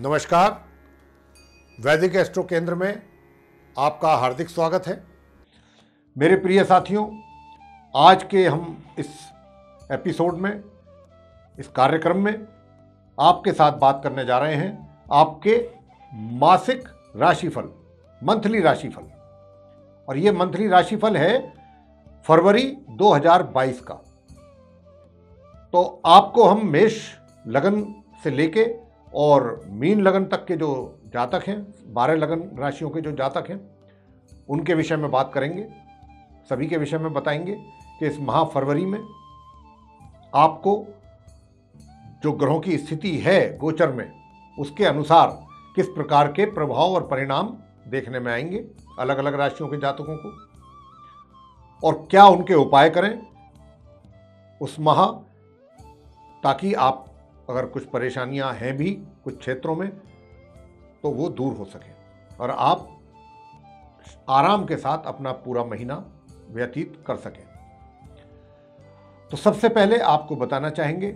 नमस्कार। वैदिक एस्ट्रो केंद्र में आपका हार्दिक स्वागत है। मेरे प्रिय साथियों, आज के हम इस एपिसोड में, इस कार्यक्रम में आपके साथ बात करने जा रहे हैं आपके मासिक राशिफल, मंथली राशिफल। और ये मंथली राशिफल है फरवरी 2022 का। तो आपको हम मेष लगन से लेके और मीन लगन तक के जो जातक हैं, 12 लगन राशियों के जो जातक हैं, उनके विषय में बात करेंगे। सभी के विषय में बताएंगे कि इस माह फरवरी में आपको जो ग्रहों की स्थिति है गोचर में, उसके अनुसार किस प्रकार के प्रभाव और परिणाम देखने में आएंगे अलग अलग राशियों के जातकों को, और क्या उनके उपाय करें उस माह, ताकि आप अगर कुछ परेशानियां हैं भी कुछ क्षेत्रों में तो वो दूर हो सके और आप आराम के साथ अपना पूरा महीना व्यतीत कर सकें। तो सबसे पहले आपको बताना चाहेंगे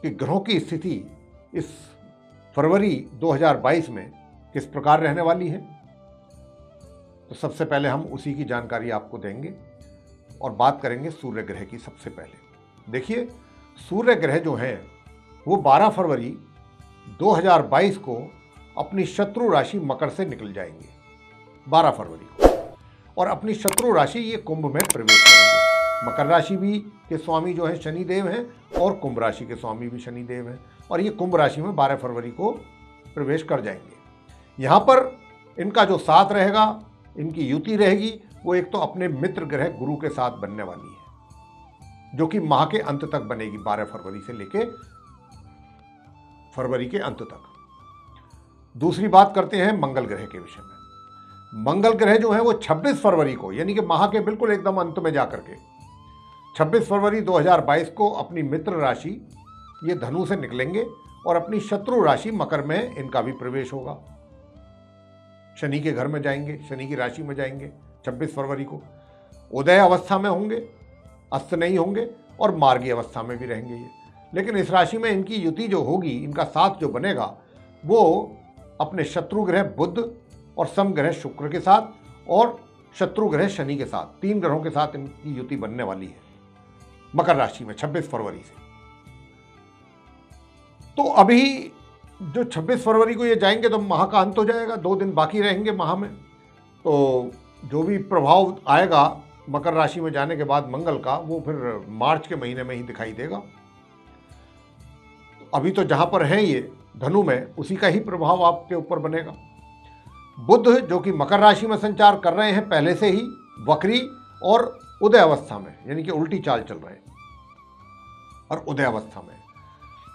कि ग्रहों की स्थिति इस फरवरी 2022 में किस प्रकार रहने वाली है। तो सबसे पहले हम उसी की जानकारी आपको देंगे और बात करेंगे सूर्य ग्रह की। सबसे पहले देखिए, सूर्य ग्रह जो हैं वो 12 फरवरी 2022 को अपनी शत्रु राशि मकर से निकल जाएंगे 12 फरवरी को, और अपनी शत्रु राशि ये कुंभ में प्रवेश करेंगे। मकर राशि भी के स्वामी जो है शनिदेव हैं और कुंभ राशि के स्वामी भी शनिदेव हैं, और ये कुंभ राशि में 12 फरवरी को प्रवेश कर जाएंगे। यहाँ पर इनका जो साथ रहेगा, इनकी युति रहेगी, वो एक तो अपने मित्र ग्रह गुरु के साथ बनने वाली है, जो कि माह के अंत तक बनेगी, 12 फरवरी से लेके फरवरी के अंत तक। दूसरी बात करते हैं मंगल ग्रह के विषय में। मंगल ग्रह जो है वो 26 फरवरी को, यानी कि माह के बिल्कुल एकदम अंत में जाकर के 26 फरवरी 2022 को अपनी मित्र राशि ये धनु से निकलेंगे और अपनी शत्रु राशि मकर में इनका भी प्रवेश होगा। शनि के घर में जाएंगे, शनि की राशि में जाएंगे 26 फरवरी को। उदय अवस्था में होंगे, अस्त नहीं होंगे, और मार्गी अवस्था में भी रहेंगे ये। लेकिन इस राशि में इनकी युति जो होगी, इनका साथ जो बनेगा, वो अपने शत्रु ग्रह बुध और सम ग्रह शुक्र के साथ और शत्रु ग्रह शनि के साथ, 3 ग्रहों के साथ इनकी युति बनने वाली है मकर राशि में 26 फरवरी से। तो अभी जो 26 फरवरी को ये जाएंगे तो माह का अंत हो जाएगा, 2 दिन बाकी रहेंगे माह में। तो जो भी प्रभाव आएगा मकर राशि में जाने के बाद मंगल का, वो फिर मार्च के महीने में ही दिखाई देगा। अभी तो जहां पर हैं ये धनु में, उसी का ही प्रभाव आपके ऊपर बनेगा। बुध जो कि मकर राशि में संचार कर रहे हैं पहले से ही, वक्री और उदय अवस्था में, यानी कि उल्टी चाल चल रहे हैं, और उदय अवस्था में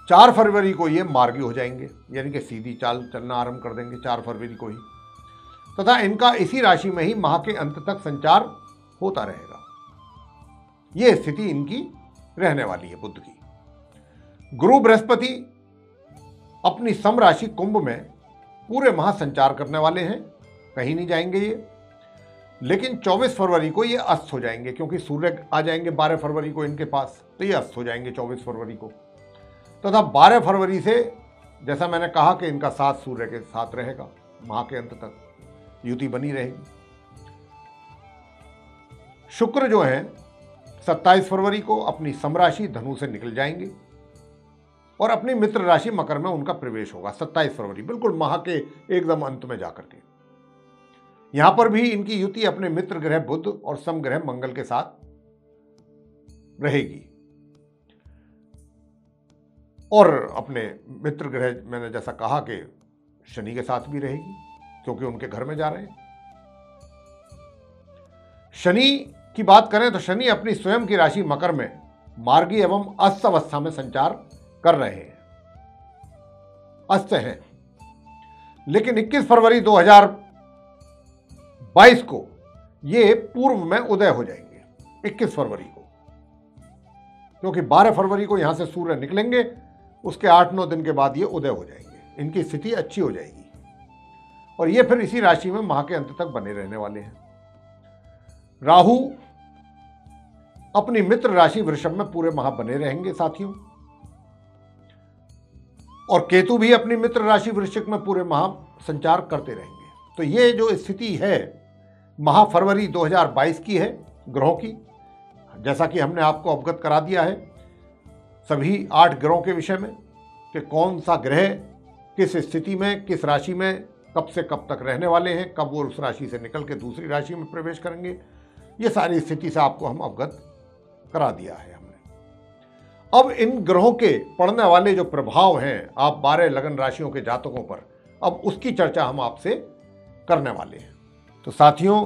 4 फरवरी को ये मार्गी हो जाएंगे, यानी कि सीधी चाल चलना आरंभ कर देंगे 4 फरवरी को ही, तथा इनका इसी राशि में ही माह के अंत तक संचार होता रहेगा। यह स्थिति इनकी रहने वाली है बुध की। गुरु बृहस्पति अपनी सम राशि कुंभ में पूरे माह संचार करने वाले हैं, कहीं नहीं जाएंगे ये। लेकिन 24 फरवरी को ये अस्त हो जाएंगे, क्योंकि सूर्य आ जाएंगे 12 फरवरी को इनके पास, तो ये अस्त हो जाएंगे 24 फरवरी को। तथा 12 फरवरी से, जैसा मैंने कहा कि इनका साथ सूर्य के साथ रहेगा, माह के अंत तक युति बनी रहेगी। शुक्र जो है 27 फरवरी को अपनी सम राशि धनु से निकल जाएंगे और अपनी मित्र राशि मकर में उनका प्रवेश होगा 27 फरवरी, बिल्कुल माह के एकदम अंत में जाकर के। यहां पर भी इनकी युति अपने मित्र ग्रह बुध और सम ग्रह मंगल के साथ रहेगी, और अपने मित्र ग्रह मैंने जैसा कहा कि शनि के साथ भी रहेगी, क्योंकि उनके घर में जा रहे हैं। शनि की बात करें तो शनि अपनी स्वयं की राशि मकर में मार्गी एवं अस्त अवस्था में संचार कर रहे हैं, अस्त हैं। लेकिन 21 फरवरी 2022 को ये पूर्व में उदय हो जाएंगे, 21 फरवरी को, क्योंकि 12 फरवरी को यहां से सूर्य निकलेंगे, उसके 8-9 दिन के बाद ये उदय हो जाएंगे, इनकी स्थिति अच्छी हो जाएगी, और ये फिर इसी राशि में माह के अंत तक बने रहने वाले हैं। राहु अपनी मित्र राशि वृषभ में पूरे माह बने रहेंगे साथियों, और केतु भी अपनी मित्र राशि वृश्चिक में पूरे माह संचार करते रहेंगे। तो ये जो स्थिति है माह फरवरी 2022 की है ग्रहों की, जैसा कि हमने आपको अवगत करा दिया है सभी 8 ग्रहों के विषय में कि कौन सा ग्रह किस स्थिति में किस राशि में कब से कब तक रहने वाले हैं, कब वो उस राशि से निकल के दूसरी राशि में प्रवेश करेंगे, ये सारी स्थिति से आपको हम अवगत करा दिया है हमने। अब इन ग्रहों के पड़ने वाले जो प्रभाव हैं आप 12 लगन राशियों के जातकों पर, अब उसकी चर्चा हम आपसे करने वाले हैं। तो साथियों,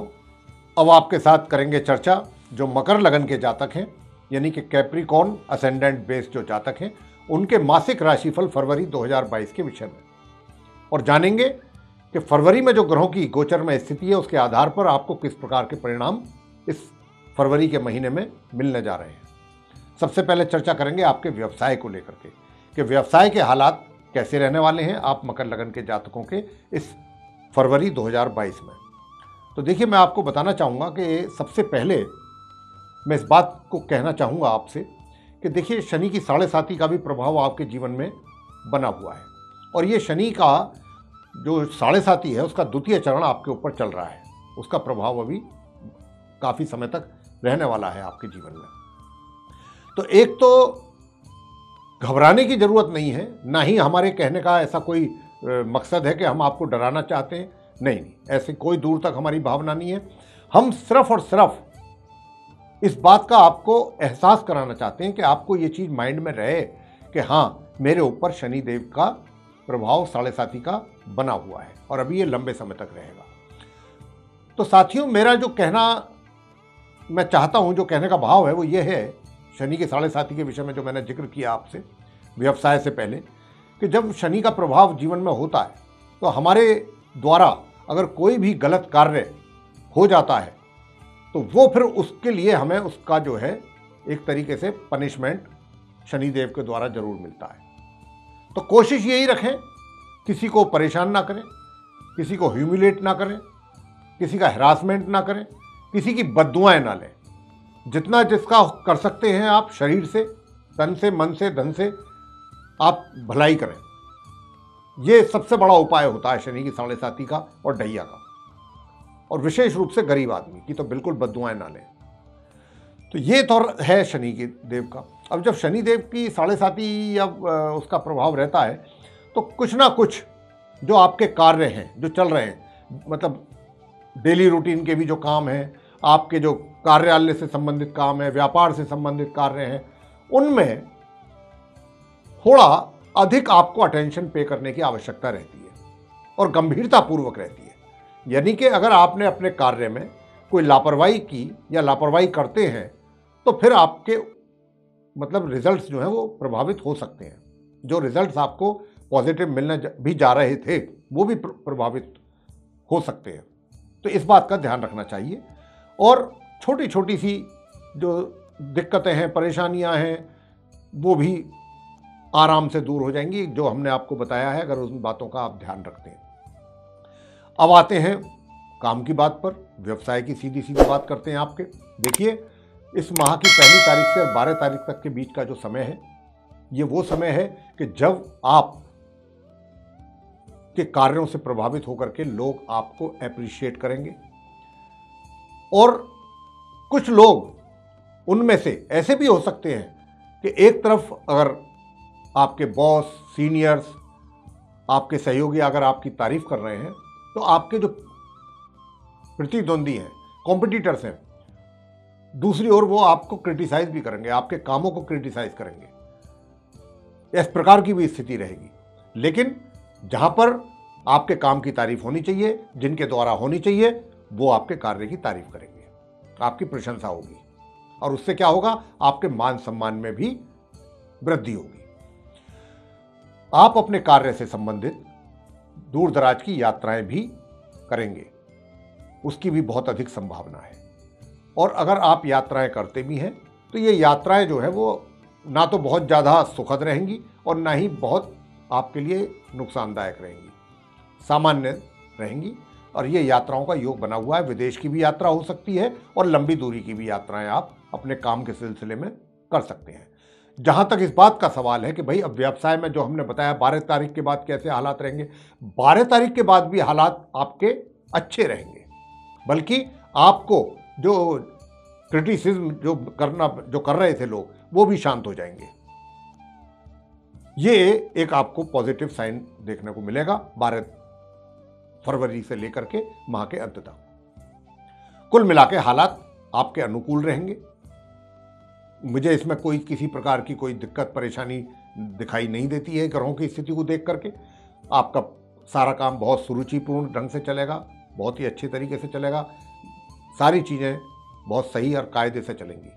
अब आपके साथ करेंगे चर्चा जो मकर लगन के जातक हैं, यानी कि कैप्रिकॉर्न असेंडेंट बेस जो जातक हैं, उनके मासिक राशिफल फरवरी 2022 के विषय में, और जानेंगे कि फरवरी में जो ग्रहों की गोचर में स्थिति है उसके आधार पर आपको किस प्रकार के परिणाम इस फरवरी के महीने में मिलने जा रहे हैं। सबसे पहले चर्चा करेंगे आपके व्यवसाय को लेकर के कि व्यवसाय के हालात कैसे रहने वाले हैं आप मकर लगन के जातकों के इस फरवरी 2022 में। तो देखिए, मैं आपको बताना चाहूँगा कि सबसे पहले मैं इस बात को कहना चाहूँगा आपसे कि देखिए, शनि की 7.5 का भी प्रभाव आपके जीवन में बना हुआ है, और ये शनि का जो 7.5 है उसका द्वितीय चरण आपके ऊपर चल रहा है, उसका प्रभाव अभी काफ़ी समय तक रहने वाला है आपके जीवन में। तो एक तो घबराने की ज़रूरत नहीं है, ना ही हमारे कहने का ऐसा कोई मकसद है कि हम आपको डराना चाहते हैं, नहीं, ऐसे कोई दूर तक हमारी भावना नहीं है। हम सिर्फ और सिर्फ इस बात का आपको एहसास कराना चाहते हैं कि आपको ये चीज़ माइंड में रहे कि हाँ, मेरे ऊपर शनिदेव का प्रभाव 7.5 का बना हुआ है और अभी ये लंबे समय तक रहेगा। तो साथियों, मेरा जो कहना मैं चाहता हूँ, जो कहने का भाव है वो ये है, शनि के 7.5 के विषय में जो मैंने जिक्र किया आपसे व्यवसाय से पहले, कि जब शनि का प्रभाव जीवन में होता है तो हमारे द्वारा अगर कोई भी गलत कार्य हो जाता है तो वो फिर उसके लिए हमें उसका जो है एक तरीके से पनिशमेंट शनिदेव के द्वारा जरूर मिलता है। तो कोशिश यही रखें, किसी को परेशान ना करें, किसी को ह्यूमिलेट ना करें, किसी का हरासमेंट ना करें, किसी की बद्दुआएं ना लें। जितना जिसका कर सकते हैं आप शरीर से, तन से, मन से, धन से आप भलाई करें। ये सबसे बड़ा उपाय होता है शनि की 7.5 का और ढैया का, और विशेष रूप से गरीब आदमी की तो बिल्कुल बद्दुआएं ना लें। तो ये तो है शनि के देव का। अब जब शनि देव की 7.5 या उसका प्रभाव रहता है तो कुछ ना कुछ जो आपके कार्य हैं जो चल रहे हैं, मतलब डेली रूटीन के भी जो काम हैं, आपके जो कार्यालय से संबंधित काम है, व्यापार से संबंधित कार्य हैं, उनमें थोड़ा अधिक आपको अटेंशन पे करने की आवश्यकता रहती है और गंभीरता पूर्वक रहती है। यानी कि अगर आपने अपने कार्य में कोई लापरवाही की या लापरवाही करते हैं तो फिर आपके मतलब रिजल्ट्स जो हैं वो प्रभावित हो सकते हैं। जो रिजल्ट्स आपको पॉजिटिव मिलने भी जा रहे थे वो भी प्रभावित हो सकते हैं। तो इस बात का ध्यान रखना चाहिए, और छोटी छोटी सी जो दिक्कतें हैं, परेशानियां हैं, वो भी आराम से दूर हो जाएंगी, जो हमने आपको बताया है, अगर उन बातों का आप ध्यान रखते हैं। अब आते हैं काम की बात पर, व्यवसाय की सीधी सीधी बात करते हैं आपके। देखिए, इस माह की 1 तारीख से 12 तारीख तक के बीच का जो समय है, ये वो समय है कि जब आप के कार्यों से प्रभावित होकर के लोग आपको एप्रिशिएट करेंगे, और कुछ लोग उनमें से ऐसे भी हो सकते हैं कि एक तरफ अगर आपके बॉस, सीनियर्स, आपके सहयोगी अगर आपकी तारीफ कर रहे हैं तो आपके जो प्रतिद्वंदी हैं, कॉम्पिटिटर्स हैं, दूसरी ओर वो आपको क्रिटिसाइज भी करेंगे, आपके कामों को क्रिटिसाइज करेंगे। इस प्रकार की भी स्थिति रहेगी। लेकिन जहां पर आपके काम की तारीफ होनी चाहिए, जिनके द्वारा होनी चाहिए, वो आपके कार्य की तारीफ करेंगे, आपकी प्रशंसा होगी, और उससे क्या होगा, आपके मान सम्मान में भी वृद्धि होगी। आप अपने कार्य से संबंधित दूर दराज की यात्राएं भी करेंगे, उसकी भी बहुत अधिक संभावना है। और अगर आप यात्राएं करते भी हैं तो ये यात्राएं जो है वो ना तो बहुत ज़्यादा सुखद रहेंगी और ना ही बहुत आपके लिए नुकसानदायक रहेंगी, सामान्य रहेंगी। और ये यात्राओं का योग बना हुआ है, विदेश की भी यात्रा हो सकती है और लंबी दूरी की भी यात्राएं आप अपने काम के सिलसिले में कर सकते हैं। जहां तक इस बात का सवाल है कि भाई अब व्यवसाय में जो हमने बताया 12 तारीख के बाद कैसे हालात रहेंगे, 12 तारीख के बाद भी हालात आपके अच्छे रहेंगे, बल्कि आपको जो क्रिटिसिज्म जो कर रहे थे लोग, वो भी शांत हो जाएंगे। ये एक आपको पॉजिटिव साइन देखने को मिलेगा 12 फरवरी से लेकर के माह के अंत तक। कुल मिला के हालात आपके अनुकूल रहेंगे। मुझे इसमें कोई किसी प्रकार की कोई दिक्कत परेशानी दिखाई नहीं देती है। ग्रहों की स्थिति को देख करके आपका सारा काम बहुत सुरुचिपूर्ण ढंग से चलेगा, बहुत ही अच्छे तरीके से चलेगा। सारी चीज़ें बहुत सही और कायदे से चलेंगी।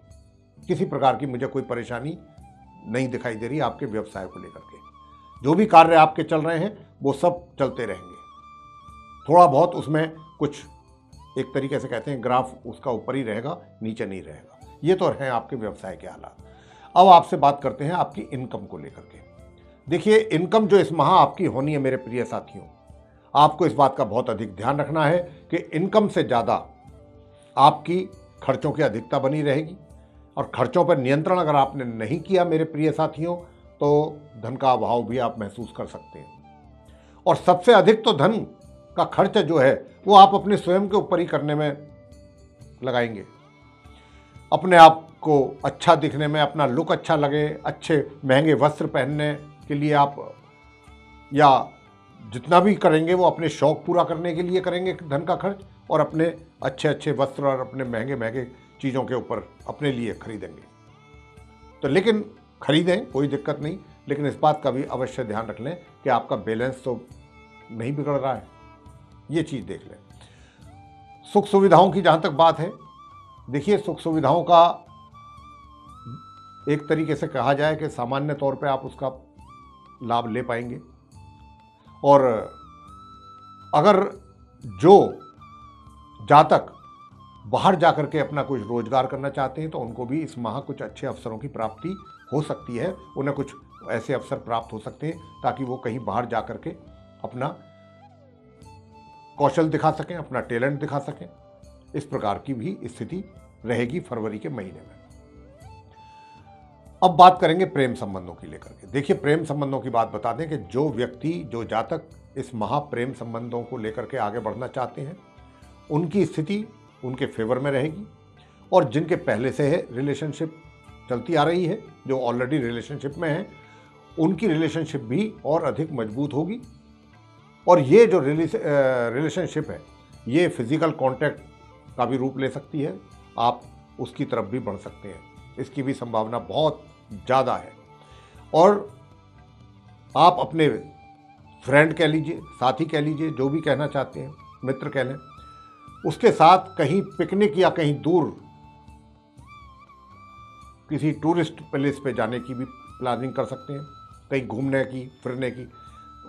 किसी प्रकार की मुझे कोई परेशानी नहीं दिखाई दे रही आपके व्यवसाय को लेकर के। जो भी कार्य आपके चल रहे हैं वो सब चलते रहेंगे। थोड़ा बहुत उसमें कुछ एक तरीके से कहते हैं ग्राफ उसका ऊपर ही रहेगा, नीचे नहीं रहेगा। ये तो हैं आपके व्यवसाय के हालात। अब आपसे बात करते हैं आपकी इनकम को लेकर के। देखिए, इनकम जो इस माह आपकी होनी है मेरे प्रिय साथियों, आपको इस बात का बहुत अधिक ध्यान रखना है कि इनकम से ज़्यादा आपकी खर्चों की अधिकता बनी रहेगी। और खर्चों पर नियंत्रण अगर आपने नहीं किया मेरे प्रिय साथियों, तो धन का अभाव भी आप महसूस कर सकते हैं। और सबसे अधिक तो धन का खर्च जो है वो आप अपने स्वयं के ऊपर ही करने में लगाएंगे। अपने आप को अच्छा दिखने में, अपना लुक अच्छा लगे, अच्छे महंगे वस्त्र पहनने के लिए आप या जितना भी करेंगे वो अपने शौक पूरा करने के लिए करेंगे धन का खर्च, और अपने अच्छे अच्छे वस्त्र और अपने महंगे महंगे चीज़ों के ऊपर अपने लिए खरीदेंगे। तो लेकिन खरीदें, कोई दिक्कत नहीं, लेकिन इस बात का भी अवश्य ध्यान रख लें कि आपका बैलेंस तो नहीं बिगड़ रहा है। ये चीज़ देख लें। सुख सुविधाओं की जहाँ तक बात है, देखिए सुख सुविधाओं का एक तरीके से कहा जाए कि सामान्य तौर पे आप उसका लाभ ले पाएंगे। और अगर जो जातक बाहर जाकर के अपना कुछ रोजगार करना चाहते हैं तो उनको भी इस माह कुछ अच्छे अवसरों की प्राप्ति हो सकती है। उन्हें कुछ ऐसे अवसर प्राप्त हो सकते हैं ताकि वो कहीं बाहर जाकर के अपना कौशल दिखा सकें, अपना टैलेंट दिखा सकें। इस प्रकार की भी स्थिति रहेगी फरवरी के महीने में। अब बात करेंगे प्रेम संबंधों की लेकर के। देखिए, प्रेम संबंधों की बात बता दें कि जो व्यक्ति, जो जातक इस माह प्रेम संबंधों को लेकर के आगे बढ़ना चाहते हैं, उनकी स्थिति उनके फेवर में रहेगी। और जिनके पहले से है रिलेशनशिप चलती आ रही है, जो ऑलरेडी रिलेशनशिप में है, उनकी रिलेशनशिप भी और अधिक मजबूत होगी। और ये जो रिलेशनशिप है ये फिजिकल कांटेक्ट का भी रूप ले सकती है। आप उसकी तरफ भी बढ़ सकते हैं, इसकी भी संभावना बहुत ज़्यादा है। और आप अपने फ्रेंड कह लीजिए, साथी कह लीजिए, जो भी कहना चाहते हैं, मित्र कह लें, उसके साथ कहीं पिकनिक या कहीं दूर किसी टूरिस्ट प्लेस पे जाने की भी प्लानिंग कर सकते हैं। कहीं घूमने की, फिरने की,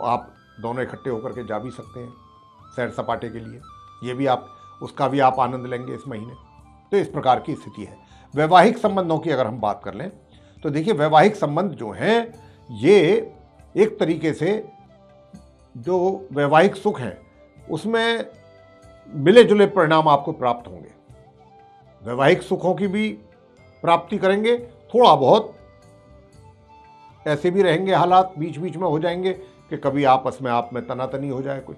आप दोनों इकट्ठे होकर के जा भी सकते हैं सैर सपाटे के लिए। ये भी आप उसका भी आप आनंद लेंगे इस महीने। तो इस प्रकार की स्थिति है। वैवाहिक संबंधों की अगर हम बात कर लें तो देखिए, वैवाहिक संबंध जो हैं ये एक तरीके से जो वैवाहिक सुख हैं उसमें मिले जुले परिणाम आपको प्राप्त होंगे। वैवाहिक सुखों की भी प्राप्ति करेंगे। थोड़ा बहुत ऐसे भी रहेंगे हालात, बीच बीच में हो जाएंगे कि कभी आपस में आप में तनातनी हो जाए कुछ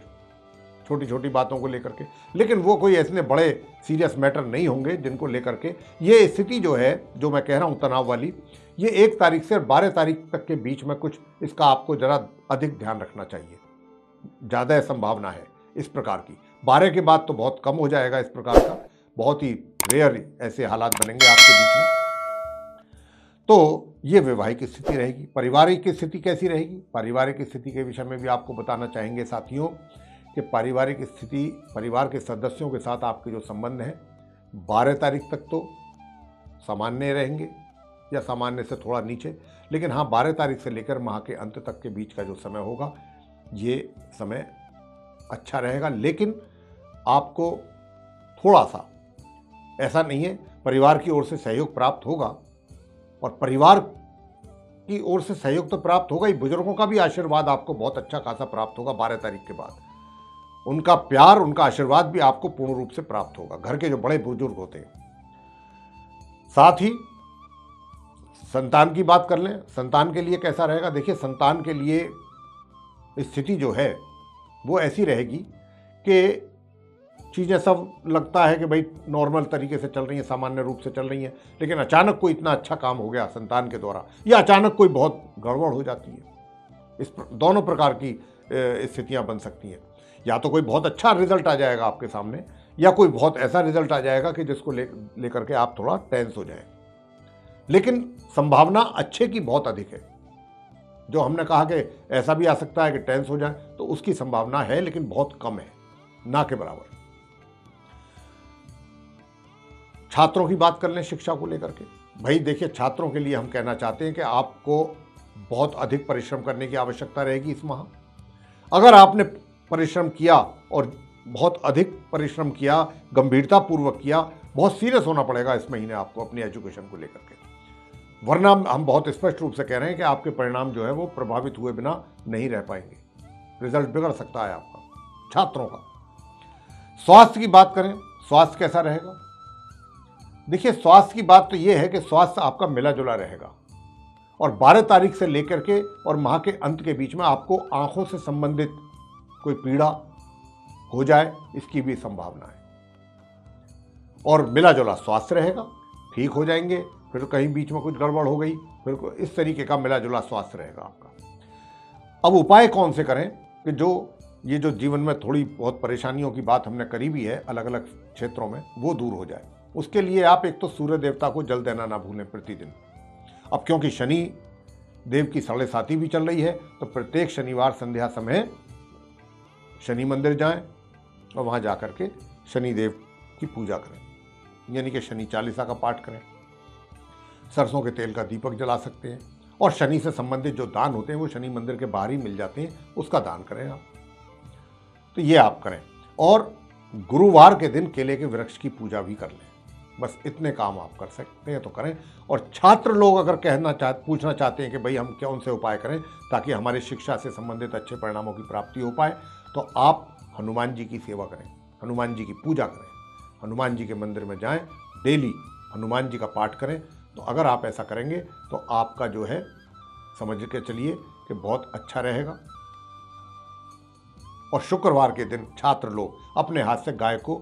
छोटी छोटी बातों को लेकर के, लेकिन वो कोई ऐसे बड़े सीरियस मैटर नहीं होंगे जिनको लेकर के ये स्थिति जो है, जो मैं कह रहा हूँ तनाव वाली, ये 1 तारीख से 12 तारीख तक के बीच में कुछ इसका आपको ज़रा अधिक ध्यान रखना चाहिए। ज़्यादा संभावना है इस प्रकार की। 12 के बाद तो बहुत कम हो जाएगा इस प्रकार का, बहुत ही रेयर ऐसे हालात बनेंगे आपके बीच में। तो ये वैवाहिक स्थिति रहेगी। पारिवारिक स्थिति कैसी रहेगी? पारिवारिक स्थिति के विषय में भी आपको बताना चाहेंगे साथियों कि पारिवारिक स्थिति, परिवार के सदस्यों के साथ आपके जो संबंध हैं 12 तारीख तक तो सामान्य रहेंगे या सामान्य से थोड़ा नीचे, लेकिन हाँ 12 तारीख से लेकर माह के अंत तक के बीच का जो समय होगा ये समय अच्छा रहेगा। लेकिन आपको थोड़ा सा, ऐसा नहीं है, परिवार की ओर से सहयोग प्राप्त होगा। और परिवार की ओर से सहयोग तो प्राप्त होगा ही, बुजुर्गों का भी आशीर्वाद आपको बहुत अच्छा खासा प्राप्त होगा 12 तारीख के बाद। उनका प्यार, उनका आशीर्वाद भी आपको पूर्ण रूप से प्राप्त होगा, घर के जो बड़े बुजुर्ग होते हैं। साथ ही संतान की बात कर लें, संतान के लिए कैसा रहेगा। देखिए, संतान के लिए स्थिति जो है वो ऐसी रहेगी कि चीज़ें सब लगता है कि भाई नॉर्मल तरीके से चल रही हैं, सामान्य रूप से चल रही हैं, लेकिन अचानक कोई इतना अच्छा काम हो गया संतान के द्वारा, या अचानक कोई बहुत गड़बड़ हो जाती है। दोनों प्रकार की स्थितियां बन सकती हैं। या तो कोई बहुत अच्छा रिजल्ट आ जाएगा आपके सामने, या कोई बहुत ऐसा रिजल्ट आ जाएगा कि जिसको लेकर के आप थोड़ा टेंस हो जाएं। लेकिन संभावना अच्छे की बहुत अधिक है। जो हमने कहा कि ऐसा भी आ सकता है कि टेंस हो जाए, तो उसकी संभावना है, लेकिन बहुत कम है, ना के बराबर। छात्रों की बात कर लें शिक्षा को लेकर के, भाई देखिए, छात्रों के लिए हम कहना चाहते हैं कि आपको बहुत अधिक परिश्रम करने की आवश्यकता रहेगी इस माह। अगर आपने परिश्रम किया और बहुत अधिक परिश्रम किया, गंभीरता पूर्वक किया, बहुत सीरियस होना पड़ेगा इस महीने आपको अपनी एजुकेशन को लेकर के, वरना हम बहुत स्पष्ट रूप से कह रहे हैं कि आपके परिणाम जो है वो प्रभावित हुए बिना नहीं रह पाएंगे। रिजल्ट बिगड़ सकता है आपका, छात्रों का। स्वास्थ्य की बात करें, स्वास्थ्य कैसा रहेगा। देखिए, स्वास्थ्य की बात तो ये है कि स्वास्थ्य आपका मिला जुला रहेगा, और 12 तारीख से लेकर के और माह के अंत के बीच में आपको आंखों से संबंधित कोई पीड़ा हो जाए, इसकी भी संभावना है। और मिला जुला स्वास्थ्य रहेगा, ठीक हो जाएंगे, फिर कहीं बीच में कुछ गड़बड़ हो गई, फिर इस तरीके का मिला जुला स्वास्थ्य रहेगा आपका। अब उपाय कौन से करें कि ये जो जीवन में थोड़ी बहुत परेशानियों की बात हमने करी भी है अलग अलग क्षेत्रों में, वो दूर हो जाए। उसके लिए आप एक तो सूर्य देवता को जल देना ना भूलें प्रतिदिन। अब क्योंकि शनि देव की 7.5 भी चल रही है, तो प्रत्येक शनिवार संध्या समय शनि मंदिर जाएं और वहां जाकर के शनि देव की पूजा करें, यानी कि शनि चालीसा का पाठ करें। सरसों के तेल का दीपक जला सकते हैं, और शनि से संबंधित जो दान होते हैं वो शनि मंदिर के बाहर ही मिल जाते हैं, उसका दान करें आप। तो ये आप करें, और गुरुवार के दिन केले के वृक्ष की पूजा भी कर लें। बस इतने काम आप कर सकते हैं तो करें। और छात्र लोग अगर पूछना चाहते हैं कि भाई हम कौन से उपाय करें ताकि हमारी शिक्षा से संबंधित अच्छे परिणामों की प्राप्ति हो पाए, तो आप हनुमान जी की सेवा करें, हनुमान जी की पूजा करें, हनुमान जी के मंदिर में जाएं, डेली हनुमान जी का पाठ करें। तो अगर आप ऐसा करेंगे तो आपका जो है समझ के चलिए कि बहुत अच्छा रहेगा। और शुक्रवार के दिन छात्र लोग अपने हाथ से गाय को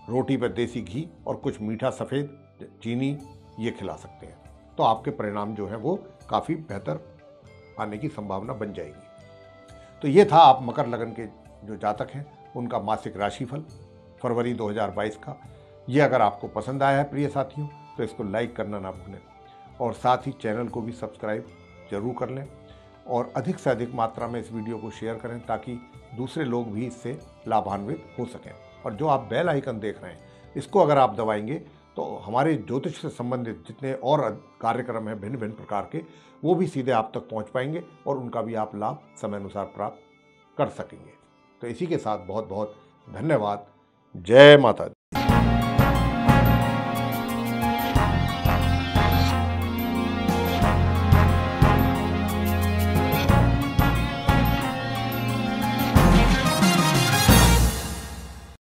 रोटी पर देसी घी और कुछ मीठा सफ़ेद चीनी ये खिला सकते हैं, तो आपके परिणाम जो है वो काफ़ी बेहतर आने की संभावना बन जाएगी। तो ये था आप मकर लगन के जो जातक हैं उनका मासिक राशिफल फरवरी 2022 का। ये अगर आपको पसंद आया है प्रिय साथियों, तो इसको लाइक करना ना भूलें, और साथ ही चैनल को भी सब्सक्राइब जरूर कर लें, और अधिक से अधिक मात्रा में इस वीडियो को शेयर करें ताकि दूसरे लोग भी इससे लाभान्वित हो सकें। और जो आप बेल आइकन देख रहे हैं, इसको अगर आप दबाएंगे तो हमारे ज्योतिष से संबंधित जितने और कार्यक्रम हैं भिन्न भिन्न प्रकार के, वो भी सीधे आप तक पहुंच पाएंगे, और उनका भी आप लाभ समय अनुसार प्राप्त कर सकेंगे। तो इसी के साथ बहुत बहुत धन्यवाद। जय माता दी।